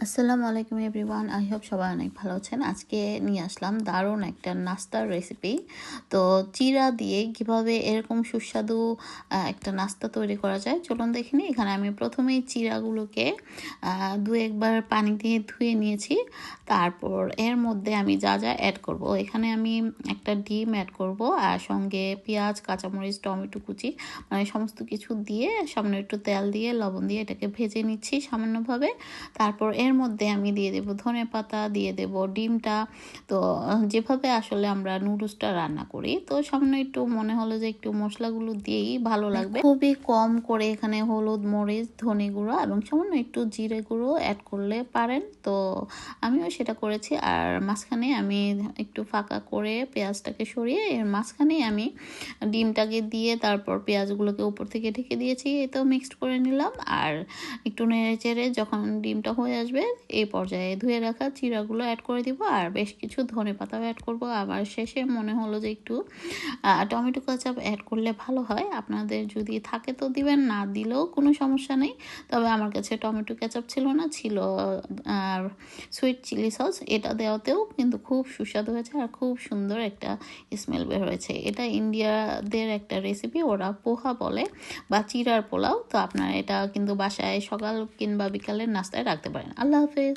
আসসালামু আলাইকুম everyone, I hope সবাই অনেক ভালো আছেন। আজকে নিয়ে আসলাম দারুণ একটা নাস্তার রেসিপি। তো চিড়া দিয়ে কিভাবে এরকম সুস্বাদু একটা নাস্তা তৈরি করা যায় চলুন দেখে নিই। এখানে আমি প্রথমেই চিড়াগুলোকে দু একবার পানি দিয়ে ধুয়ে নিয়েছি। তারপর এর মধ্যে আমি যা যা অ্যাড করব, এখানে আমি একটা ডিম অ্যাড করব আর সঙ্গে পেঁয়াজ, কাঁচামরিচ, টমেটো কুচি, মানে সমস্ত কিছু দিয়ে সামান্য একটু তেল দিয়ে লবণ দিয়ে এটাকে ভেজে নিচ্ছি সামান্যভাবে। তারপর এর মধ্যে আমি দিয়ে দেব ধনেপাতা, দিয়ে দেব ডিমটা। তো যেভাবে আসলে আমরা নুডলসটা রান্না করি, তো সামান্য একটু মনে হলো যে একটু মশলাগুলো দিয়েই ভালো লাগবে। খুবই কম করে এখানে হলুদ, মরিচ, ধনে গুঁড়ো এবং সামান্য একটু জিরে গুঁড়ো অ্যাড করলে পারেন। তো আমিও সেটা করেছি। আর মাঝখানে আমি একটু ফাঁকা করে পেঁয়াজটাকে সরিয়ে এর মাঝখানে আমি ডিমটাকে দিয়ে তারপর পেঁয়াজগুলোকে উপর থেকে ঢেকে দিয়েছি। তো মিক্সড করে নিলাম আর একটু নেড়ে চেড়ে যখন ডিমটা হয়ে আসবে এই পর্যায়ে ধুয়ে রাখা চিড়াগুলো অ্যাড করে দিব আর বেশ কিছু ধনেপাতাও অ্যাড করব। আবার শেষে মনে হলো যে একটু টমেটো কেচাপ অ্যাড করলে ভালো হয়। আপনাদের যদি থাকে তো দিবেন, না দিলেও কোনো সমস্যা নেই। তবে আমার কাছে টমেটো কেচাপ ছিল না, ছিল আর সুইট চিলি সস। এটা দেওয়াতেও কিন্তু খুব সুস্বাদু হয়েছে আর খুব সুন্দর একটা স্মেল বের হয়েছে। এটা ইন্ডিয়াদের একটা রেসিপি, ওরা পোহা বলে বা চিড়ার পোলাও। তো আপনারা এটা কিন্তু বাসায় সকাল কিংবা বিকালের নাস্তায় রাখতে পারেন। আল্লাহ হাফেজ।